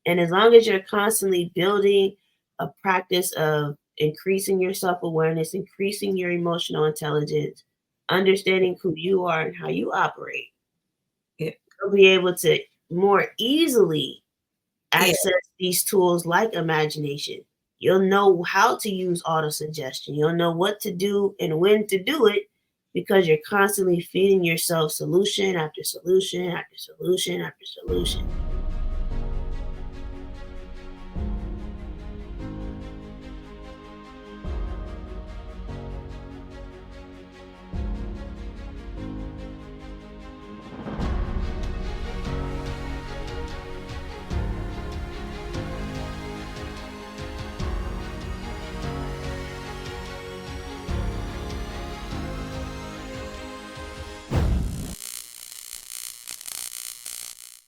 And as long as you're constantly building a practice of increasing your self awareness, increasing your emotional intelligence, understanding who you are and how you operate, Yeah. you'll be able to more easily Yeah. access these tools like imagination. You'll know how to use auto suggestion. You'll know what to do and when to do it because you're constantly feeding yourself solution after solution after solution after solution.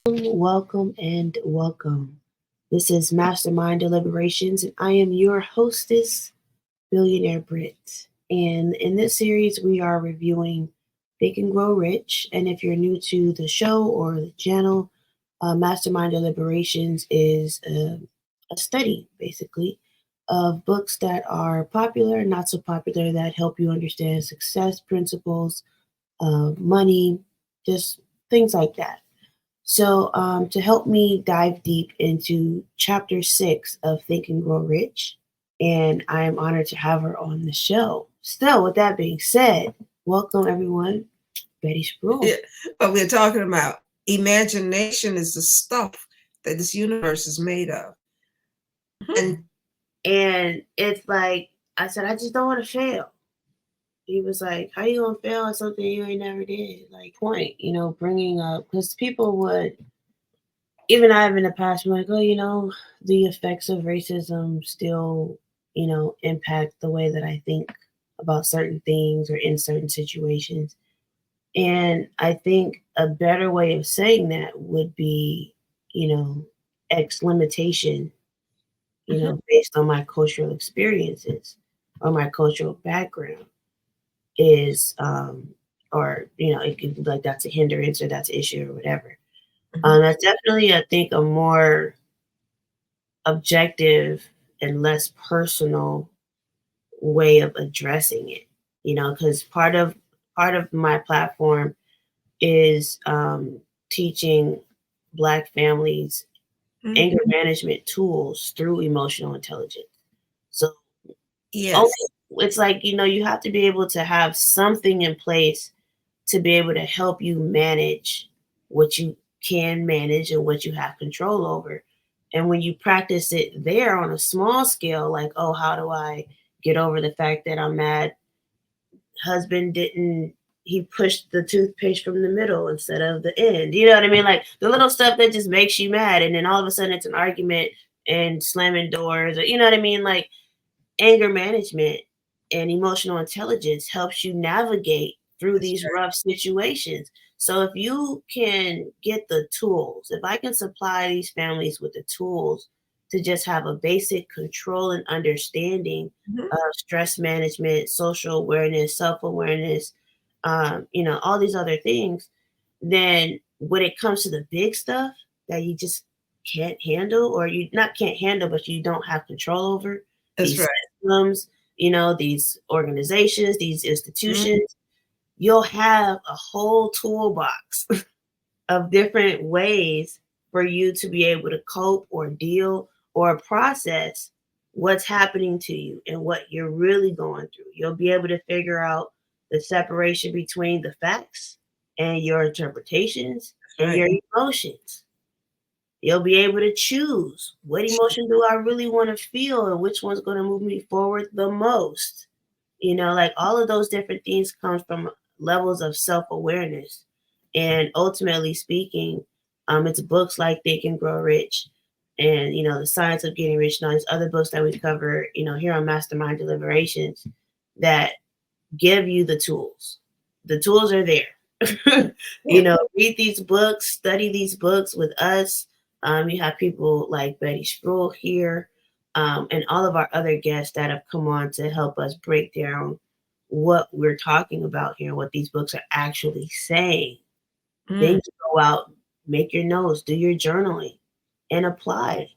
Welcome and welcome. This is Mastermind Deliberations, and I am your hostess, Billionaire Bryt. And in this series, we are reviewing Think and Grow Rich. And if you're new to the show or the channel, Mastermind Deliberations is a study, basically, of books that are popular and not so popular that help you understand success principles, money, just things like that. So, to help me dive deep into chapter 6 of Think and Grow Rich, and I am honored to have her on the show. So, with that being said, welcome everyone, Betty Spruill. Yeah. But we're talking about imagination is the stuff that this universe is made of. And and it's like I said, I just don't want to fail. He was like, "How you gonna fail at something you ain't never did?" Like, point, bringing up because people would even I've in the past been like, oh, the effects of racism still, impact the way that I think about certain things or in certain situations. And I think a better way of saying that would be, you know, X limitation, based on my cultural experiences or my cultural background is, or, it could be like that's a hindrance or that's an issue or whatever. That's definitely, I think, a more objective and less personal way of addressing it. Because part of my platform is teaching Black families anger management tools through emotional intelligence. So only Yes. it's like you have to be able to have something in place to be able to help you manage what you can manage and what you have control over. And when you practice it there on a small scale, like, oh, how do I get over the fact that I'm mad? Husband didn't, he pushed the toothpaste from the middle instead of the end. You know what I mean? Like the little stuff that just makes you mad. And then all of a sudden it's an argument and slamming doors, or, you know what I mean? Like anger management and emotional intelligence helps you navigate through That's these rough situations. So if you can get the tools, if I can supply these families with the tools to just have a basic control and understanding right. of stress management, social awareness, self-awareness, all these other things, then when it comes to the big stuff that you just can't handle, or you not can't handle, but you don't have control over, That's these right. systems, these organizations, these Mhm. institutions, you'll have a whole toolbox of different ways for you to be able to cope or deal or process what's happening to you and what you're really going through. You'll be able to figure out the separation between the facts and your interpretations That's and right. your emotions. You'll be able to choose what emotion do I really want to feel and which one's going to move me forward the most. Like all of those different things come from levels of self-awareness. And ultimately speaking, it's books like Think and Grow Rich and, The Science of Getting Rich and all these other books that we cover, here on Mastermind Deliberations that give you the tools. The tools are there. Yeah. Read these books, study these books with us. You have people like Betty Spruill here, and all of our other guests that have come on to help us break down what we're talking about here, what these books are actually saying. Then Mm. you go out, make your notes, do your journaling, and apply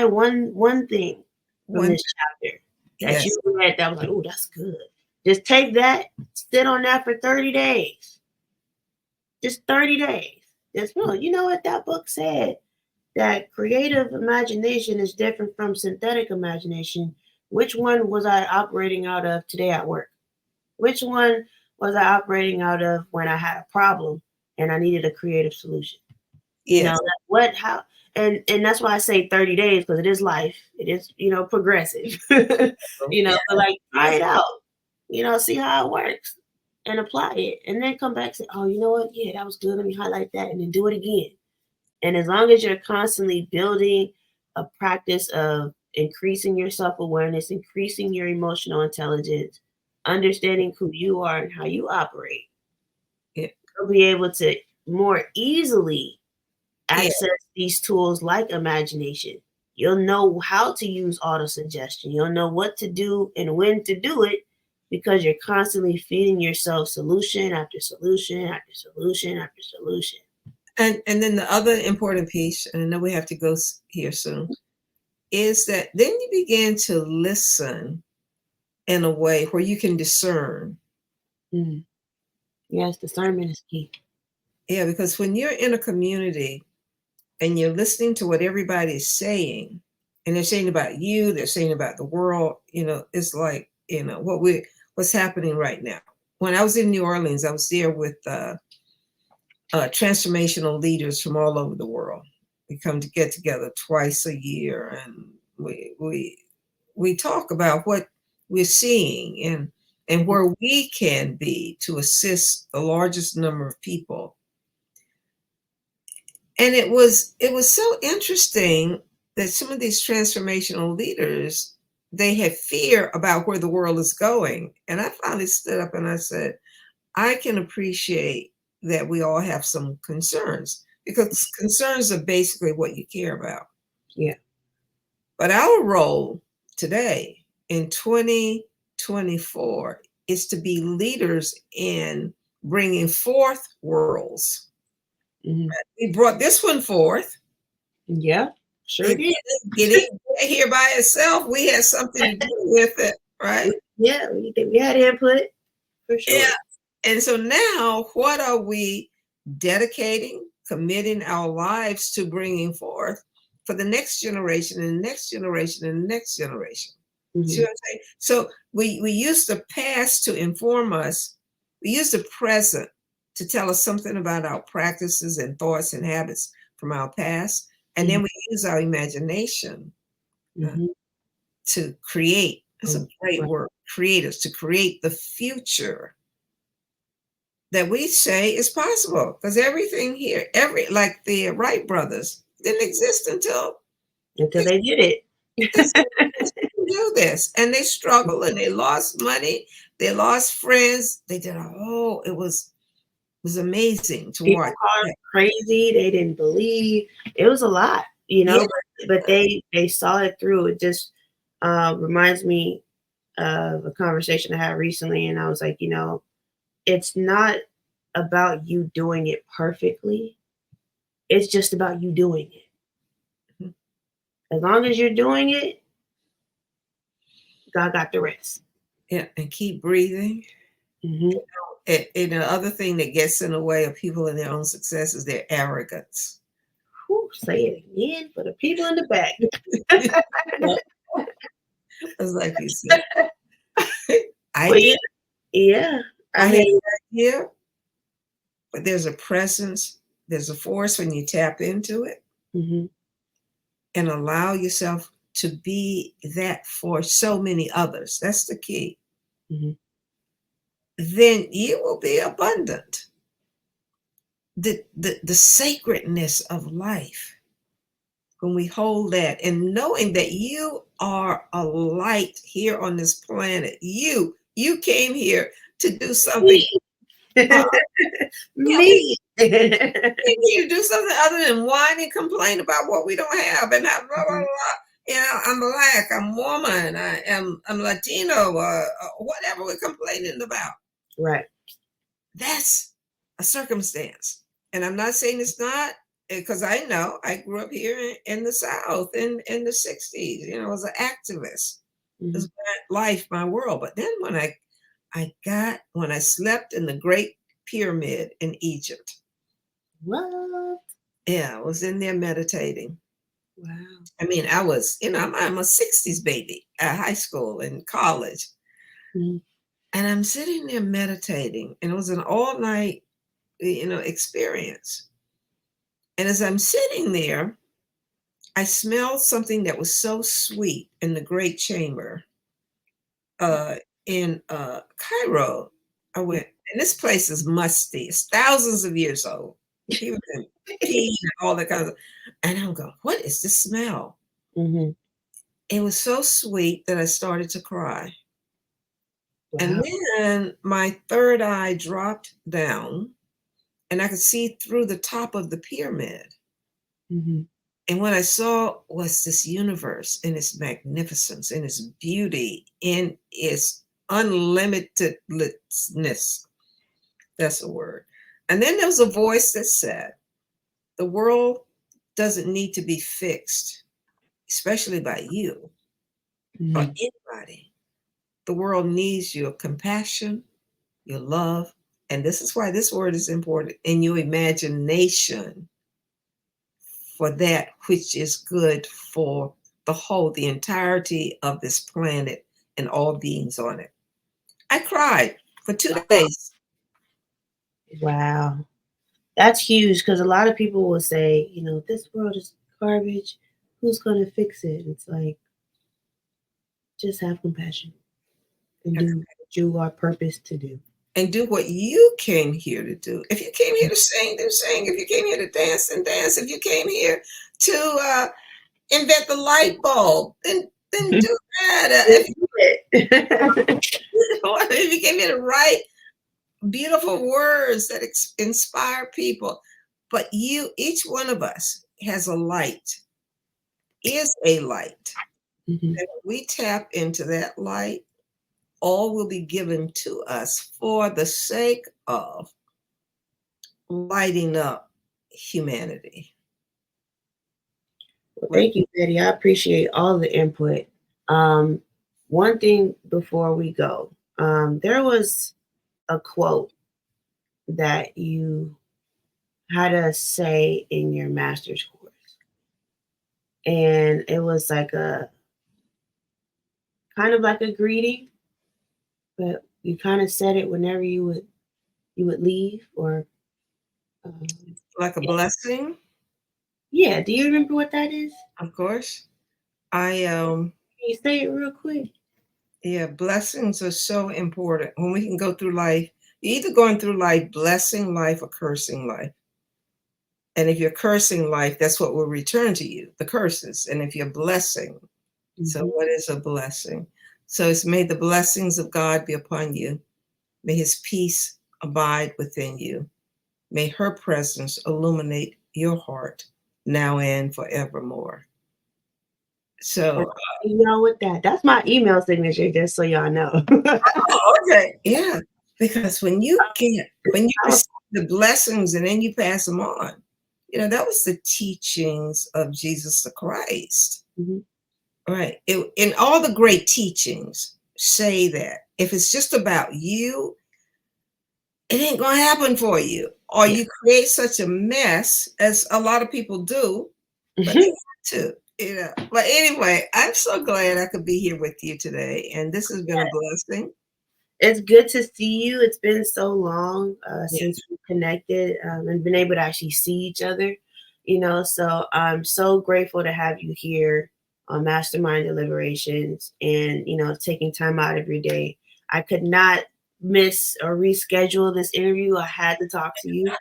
one thing from One, this chapter that yes, you read that was like, oh, that's good. Just take that, sit on that for 30 days. Just 30 days. Just, well, you know what that book said? That creative imagination is different from synthetic imagination. Which one was I operating out of today at work? Which one was I operating out of when I had a problem and I needed a creative solution? You know, yes, what, how, and that's why I say 30 days because it is life. It is, progressive. But like try it out. See how it works and apply it. And then come back and say, oh, you know what? Yeah, that was good. Let me highlight that and then do it again. And as long as you're constantly building a practice of increasing your self awareness, increasing your emotional intelligence, understanding who you are and how you operate, yeah, you'll be able to more easily yeah. access these tools like imagination. You'll know how to use auto suggestion. You'll know what to do and when to do it because you're constantly feeding yourself solution after solution after solution after solution. And then the other important piece, and I know we have to go here soon, is that then you begin to listen in a way where you can discern. Mm. Yes, discernment is key. Yeah, because when you're in a community and you're listening to what everybody is saying, and they're saying about you, they're saying about the world, it's like, what's happening right now. When I was in New Orleans, I was there with transformational leaders from all over the world. We come to get together twice a year, and we talk about what we're seeing and where we can be to assist the largest number of people. And it was so interesting that some of these transformational leaders, they had fear about where the world is going. And I finally stood up and I said, I can appreciate that we all have some concerns because concerns are basically what you care about. Yeah. But our role today in 2024 is to be leaders in bringing forth worlds. Mm-hmm. We brought this one forth. Yeah, sure It, did. it didn't get here by itself. We had something to do with it, right? Yeah, we had input for sure. Yeah. And so now, what are we dedicating, committing our lives to bringing forth for the next generation and the next generation and the next generation? Mm-hmm. See what I'm saying? So we use the past to inform us. We use the present to tell us something about our practices and thoughts and habits from our past. And then we use our imagination Mm-hmm. to create. That's a great Right. word, creators, to create the future that we say is possible. Because everything here, like the Wright brothers, didn't exist until They did it. do this. And they struggled and they lost money, they lost friends. They did it was amazing to People watch. called them crazy. They didn't believe. It was a lot, Yeah. but they saw it through. It just reminds me of a conversation I had recently, and I was like, it's not about you doing it perfectly. It's just about you doing it. As long as you're doing it, God got the rest. Yeah, and keep breathing. Mm-hmm. And the other thing that gets in the way of people in their own success is their arrogance. Whew, say it again for the people in the back. It's like you said. Well, yeah. I I have mean, that here, but there's a presence, there's a force when you tap into it mm-hmm. and allow yourself to be that for so many others. That's the key. Mm-hmm. Then you will be abundant. The sacredness of life, when we hold that and knowing that you are a light here on this planet, you came here to do something. Me. We need to do something other than whine and complain about what we don't have and have blah blah blah. I'm black, I'm woman, I'm Latino, whatever we're complaining about. Right. That's a circumstance. And I'm not saying it's not. because I know I grew up here in the South in the 60s, as an activist. It Mhm. was my life, my world. But then when I slept in the Great Pyramid in Egypt, What? yeah, I was in there meditating. Wow. I mean, I was, I'm a 60s baby at high school and college. Mhm. And I'm sitting there meditating, and it was an all night, experience. And as I'm sitting there, I smelled something that was so sweet in the great chamber uh, in Cairo. I went, and this place is musty. It's thousands of years old. People can pee and all that kind of. And I'm going, what is this smell? Mhm. It was so sweet that I started to cry. And Wow. then my third eye dropped down, and I could see through the top of the pyramid. Mhm. And what I saw was this universe in its magnificence, in its beauty, in its unlimitedness. That's a word. And then there was a voice that said, the world doesn't need to be fixed, especially by you or Mhm. anybody. The world needs your compassion, your love, and this is why this word is important, and your imagination for that which is good for the entirety of this planet and all beings on it. I cried for 2 days. Wow. That's huge because a lot of people will say, this world is garbage. Who's going to fix it? It's like, just have compassion and do what you are purposed to do. And do what you came here to do. If you came here to sing, then sing. If you came here to dance, then dance. If you came here to invent the light bulb, then do that. Just do it. If you came here to write beautiful words that inspire people, but each one of us has a light, is a light. Mhm. And when we tap into that light, all will be given to us for the sake of lighting up humanity. Well, thank you, Betty. I appreciate all the input. Um, One thing before we go, there was a quote that you had us say in your master's course, and it was like a kind of like a greeting, but you kind of said it whenever you would leave or um, Like a blessing, yeah. Do you remember what that is? of course. I Can you say it real quick? Yeah, blessings are so important. When we can go through life, you're either going through life blessing life or cursing life. And if you're cursing life, that's what will return to you, the curses. And if you're blessing, so Hmm. what is a blessing? So it's may the blessings of God be upon you. May his peace abide within you. May her presence illuminate your heart now and forevermore. And So, email with that. That's my email signature, just so y'all know. oh, okay. Yeah. Because when you receive the blessings and then you pass them on, that was the teachings of Jesus the Christ. Mhm. Right. And all the great teachings say that if it's just about you, it ain't going to happen for you. Or Yeah. you create such a mess, as a lot of people do, but they have to. But anyway, I'm so glad I could be here with you today. And this has been a blessing. It's good to see you. It's been so long Yeah. since we connected and been able to actually see each other, So I'm so grateful to have you here on Mastermind Deliberations and, taking time out of your day. I could not miss or reschedule this interview. I had to talk to you,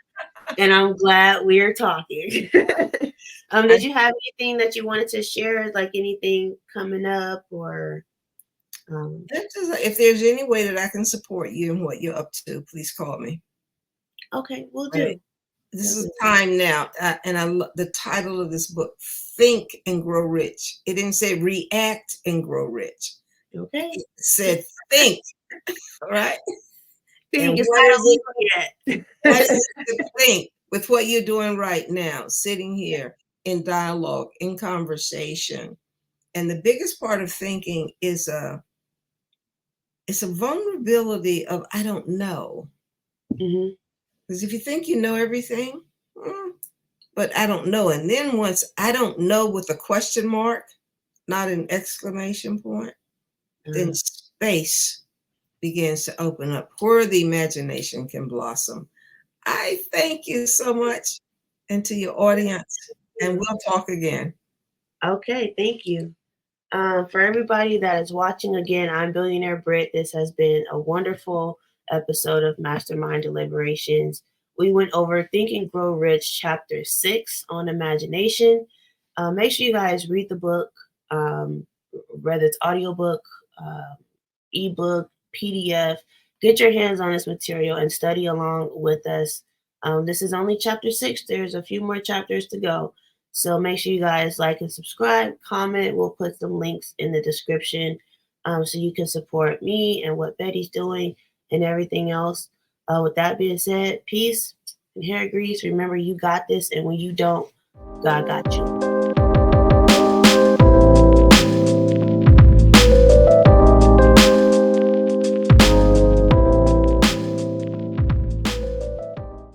and I'm glad we're talking. Did you have anything that you wanted to share, like anything coming up or? If there's any way that I can support you and what you're up to, please call me. Okay, we'll Right. do. This is time now. And I love the title of this book, Think and Grow Rich. It didn't say react and grow rich. Okay. It said think, all right? Think And it's what not is it? illegal yet. What is it to think? with what you're doing right now, sitting here in dialogue, in conversation. And the biggest part of thinking is it's a vulnerability of I don't know. Mm-hmm. Because if you think you know everything, but I don't know. And then once I don't know with a question mark, not an exclamation point, then space begins to open up where the imagination can blossom. I thank you so much, and to your audience, and we'll talk again. Okay, thank you. For everybody that is watching again, I'm Billionaire Bryt. This has been a wonderful episode of Mastermind Deliberations. We went over Think and Grow Rich, Chapter 6 on imagination. Make sure you guys read the book, whether it's audiobook, ebook, PDF. Get your hands on this material and study along with us. This is only Chapter 6. There's a few more chapters to go. So make sure you guys like and subscribe, comment. We'll put some links in the description so you can support me and what Betty's doing and everything else. With that being said, peace and hair grease. Remember, you got this. And when you don't, God got you.